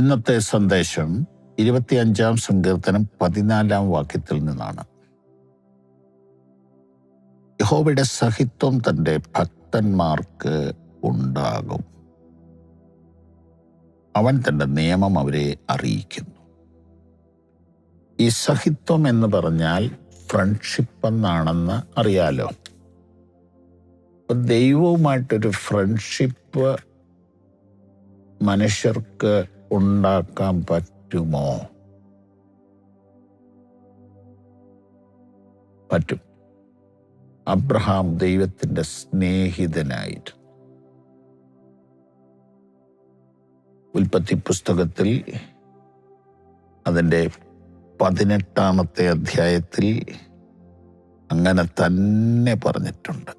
ഇന്നത്തെ സന്ദേശം 25-ാം സങ്കീർത്തനം 14-ാം വാക്യത്തിൽ നിന്നാണ്. യഹോവയുടെ സഹിത്വം തൻ്റെ ഭക്തന്മാർക്ക് ഉണ്ടാകും, അവൻ തൻ്റെ നിയമം അവരെ അറിയിക്കുന്നു. ഈ സഹിത്വം എന്ന് പറഞ്ഞാൽ ഫ്രണ്ട്ഷിപ്പ് എന്നാണെന്ന് അറിയാലോ. ദൈവവുമായിട്ടൊരു ഫ്രണ്ട്ഷിപ്പ് മനുഷ്യർക്ക് ഉണ്ടാക്കാൻ പറ്റുമോ? പറ്റും. അബ്രഹാം ദൈവത്തിൻ്റെ സ്നേഹിതനായിരുന്നു. ഉൽപ്പത്തി പുസ്തകത്തിൽ അതിൻ്റെ 18-ാമത്തെ അധ്യായത്തിൽ അങ്ങനെ തന്നെ പറഞ്ഞിട്ടുണ്ട്.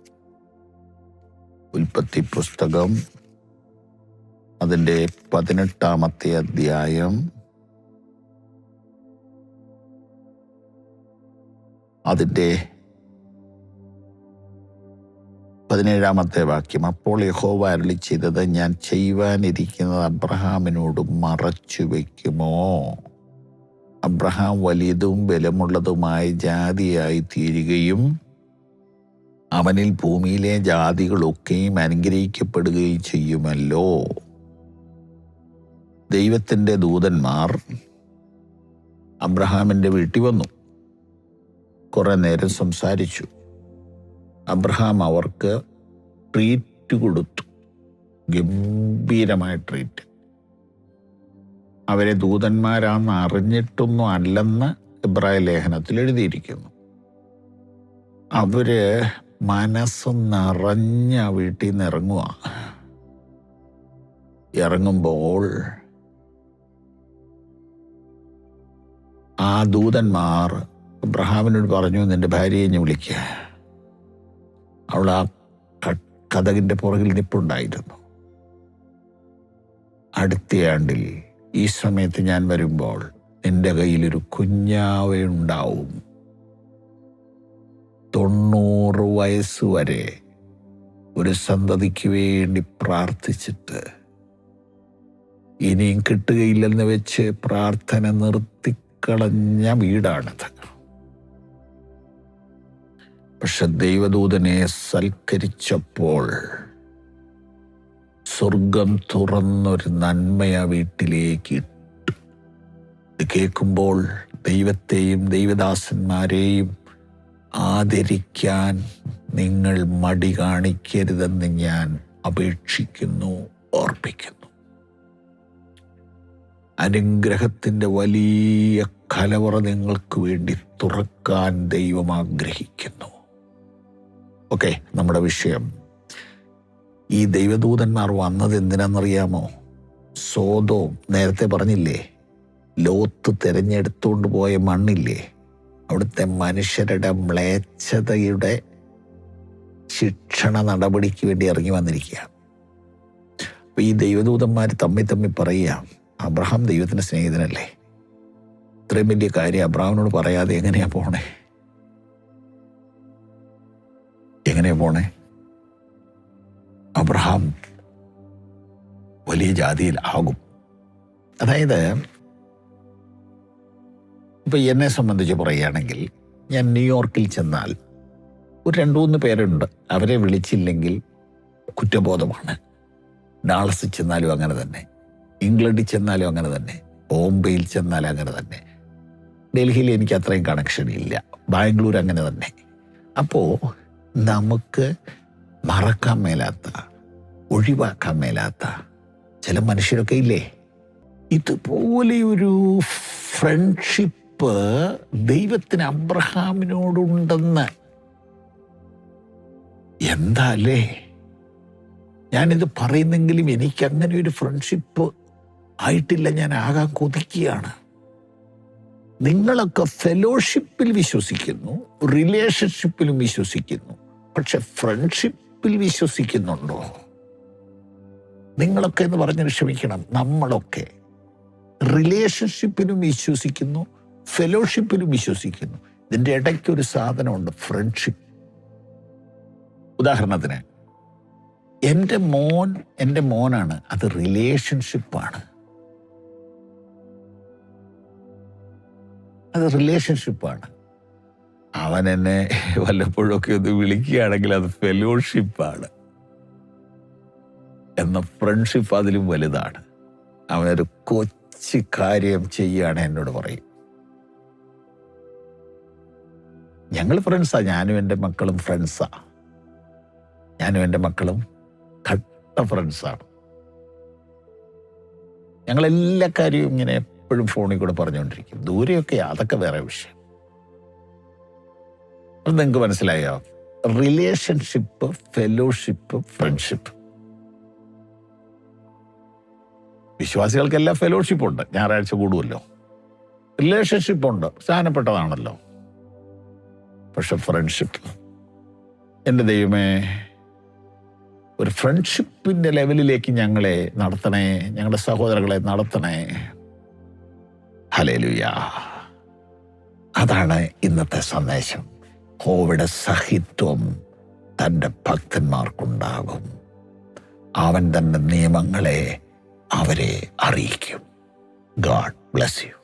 ഉൽപ്പത്തി പുസ്തകം അതിൻ്റെ 18-ാമത്തെ അധ്യായം അതിൻ്റെ 17-ാമത്തെ വാക്യം. അപ്പോൾ യഹോവ അരുളി ചെയ്തത്, ഞാൻ ചെയ്യുവാനിരിക്കുന്നത് അബ്രഹാമിനോട് മറച്ചു വയ്ക്കുമോ? അബ്രഹാം വലിയതും ബലമുള്ളതുമായ ജാതിയായി തീരുകയും അവനിൽ ഭൂമിയിലെ ജാതികളൊക്കെയും അനുഗ്രഹിക്കപ്പെടുകയും ചെയ്യുമല്ലോ. ദൈവത്തിൻ്റെ ദൂതന്മാർ അബ്രഹാമിൻ്റെ വീട്ടിൽ വന്നു. കുറെ നേരം സംസാരിച്ചു. അബ്രഹാം അവർക്ക് ട്രീറ്റ് കൊടുത്തു, ഗംഭീരമായ ട്രീറ്റ്. അവരെ ദൂതന്മാരാണെന്ന് അറിഞ്ഞിട്ടൊന്നും അല്ലെന്ന് എബ്രായ ലേഖനത്തിൽ എഴുതിയിരിക്കുന്നു. അവര് മനസ്സ് നിറഞ്ഞ വീട്ടിൽ നിന്ന് ഇറങ്ങുമ്പോൾ ആ ദൂതന്മാർ അബ്രഹാമിനോട് പറഞ്ഞു, നിന്റെ ഭാര്യയെ ഞാൻ വിളിക്കുക. അവൾ ആ കതകിൻ്റെ പുറകിൽ നിൽപ്പുണ്ടായിരുന്നു. അടുത്ത ആണ്ടിൽ ഈ സമയത്ത് ഞാൻ വരുമ്പോൾ നിന്റെ കയ്യിലൊരു കുഞ്ഞാവയുണ്ടാവും. 90 വയസ്സ് വരെ ഒരു സന്തതിക്ക് വേണ്ടി പ്രാർത്ഥിച്ചിട്ട് ഇനിയും കിട്ടുകയില്ലെന്ന് വെച്ച് പ്രാർത്ഥന നിർത്തിക്കളഞ്ഞ വീടാണിത്. പക്ഷെ ദൈവദൂതനെ സൽക്കരിച്ചപ്പോൾ സ്വർഗം തുറന്നൊരു നന്മയ വീട്ടിലേക്ക് ഇട്ടു. ഇത് കേൾക്കുമ്പോൾ ദൈവത്തെയും ദൈവദാസന്മാരെയും ആദരിക്കാൻ നിങ്ങൾ മടി കാണിക്കരുതെന്ന് ഞാൻ അപേക്ഷിക്കുന്നു, ഓർപ്പിക്കുന്നു. അനുഗ്രഹത്തിൻ്റെ വലിയ കലവറ നിങ്ങൾക്ക് വേണ്ടി തുറക്കാൻ ദൈവം ആഗ്രഹിക്കുന്നു. ഓക്കെ, നമ്മുടെ വിഷയം. ഈ ദൈവദൂതന്മാർ വന്നത് എന്തിനാണെന്നറിയാമോ? സോദോം, നേരത്തെ പറഞ്ഞില്ലേ, ലോത്ത് തിരഞ്ഞെടുത്തുകൊണ്ട് പോയ മണ്ണില്ലേ, അവിടുത്തെ മനുഷ്യരുടെ മ്ലേച്ഛതയുടെ ശിക്ഷണ നടപടിക്ക് വേണ്ടി ഇറങ്ങി വന്നിരിക്കുക. അപ്പൊ ഈ ദൈവദൂതന്മാർ തമ്മിൽ പറയുക, അബ്രഹാം ദൈവത്തിന്റെ സ്നേഹിതനല്ലേ, ഇത്രയും വലിയ കാര്യം അബ്രഹാമിനോട് പറയാതെ എങ്ങനെയാ പോണേ? അബ്രഹാം വലിയ ജാതിയിൽ ആകും. അതായത് ഇപ്പൊ എന്നെ സംബന്ധിച്ച് പറയുകയാണെങ്കിൽ, ഞാൻ ന്യൂയോർക്കിൽ ചെന്നാൽ ഒരു 2-3 പേരുണ്ട്, അവരെ വിളിച്ചില്ലെങ്കിൽ കുറ്റബോധമാണ്. ഡാളസിൽ ചെന്നാലും അങ്ങനെ തന്നെ, ഇംഗ്ലണ്ടിൽ ചെന്നാലും അങ്ങനെ തന്നെ, ബോംബെയിൽ ചെന്നാലും അങ്ങനെ തന്നെ, ഡൽഹിയിൽ എനിക്ക് അത്രയും കണക്ഷൻ ഇല്ല, ബാംഗ്ലൂർ അങ്ങനെ തന്നെ. അപ്പോൾ നമുക്ക് മറക്കാൻ മേലാത്ത, ഒഴിവാക്കാൻ മേലാത്ത ചില മനുഷ്യരൊക്കെ ഇല്ലേ? ഇതുപോലെയൊരു ഫ്രണ്ട്ഷിപ്പ് ദൈവത്തിന് അബ്രഹാമിനോടുണ്ടെന്ന് എന്താ അല്ലേ? ഞാനിത് പറയുന്നെങ്കിലും എനിക്ക് അങ്ങനെ ഒരു ഫ്രണ്ട്ഷിപ്പ് ആയിട്ടില്ല. ഞാൻ ആകാൻ കൊതിക്കുകയാണ്. നിങ്ങളൊക്കെ ഫെലോഷിപ്പിൽ വിശ്വസിക്കുന്നു, റിലേഷൻഷിപ്പിലും വിശ്വസിക്കുന്നു, പക്ഷെ ഫ്രണ്ട്ഷിപ്പിൽ വിശ്വസിക്കുന്നുണ്ടോ? നിങ്ങളൊക്കെ എന്ന് പറഞ്ഞാൽ ക്ഷമിക്കണം, നമ്മളൊക്കെ റിലേഷൻഷിപ്പിലും വിശ്വസിക്കുന്നു, ഫെലോഷിപ്പിലും വിശ്വസിക്കുന്നു. ഇതിൻ്റെ ഇടയ്ക്കൊരു സാധനമുണ്ട്, ഫ്രണ്ട്ഷിപ്പ്. ഉദാഹരണത്തിന് എൻ്റെ മോനാണ്, അത് റിലേഷൻഷിപ്പാണ്. അത് റിലേഷൻഷിപ്പാണ്. അവൻ എന്നെ വല്ലപ്പോഴൊക്കെ ഒന്ന് വിളിക്കുകയാണെങ്കിൽ അത് ഫെലോഷിപ്പാണ്. എന്ന ഫ്രണ്ട്ഷിപ്പ് അതിലും വലുതാണ്. അവനൊരു കൊച്ചു കാര്യം ചെയ്യുകയാണ് എന്നോട് പറയും. ഞങ്ങൾ ഫ്രണ്ട്സാ. ഞാനും എൻ്റെ മക്കളും ഫ്രണ്ട്സാ. ഞാനും എൻ്റെ മക്കളും കട്ട ഫ്രണ്ട്സാണ്. ഞങ്ങളെല്ലാ കാര്യവും ഇങ്ങനെ എപ്പോഴും ഫോണിൽ കൂടെ പറഞ്ഞുകൊണ്ടിരിക്കും. ദൂരെയൊക്കെ അതൊക്കെ വേറെ വിഷയം. അത് നിങ്ങൾക്ക് മനസ്സിലായോ? Relationship, fellowship, friendship. വിശ്വാസികൾക്കെല്ലാം ഫെലോഷിപ്പുണ്ട്, ഞായറാഴ്ച കൂടുമല്ലോ. റിലേഷൻഷിപ്പുണ്ട്, സ്ഥാനപ്പെട്ടതാണല്ലോ. പക്ഷെ ഫ്രണ്ട്ഷിപ്പ്, എൻ്റെ ദൈവമേ, ഒരു ഫ്രണ്ട്ഷിപ്പിൻ്റെ ലെവലിലേക്ക് ഞങ്ങളെ നടത്തണേ, ഞങ്ങളുടെ സഹോദരങ്ങളെ നടത്തണേ. ഹല്ലേലൂയ. അതാണ് ഇന്നത്തെ സന്ദേശം. യഹോവയുടെ സഹിത്വം തൻ്റെ ഭക്തന്മാർക്കുണ്ടാകും. അവൻ തൻ്റെ നിയമങ്ങളെ അവരെ അറിയിക്കും. God bless you.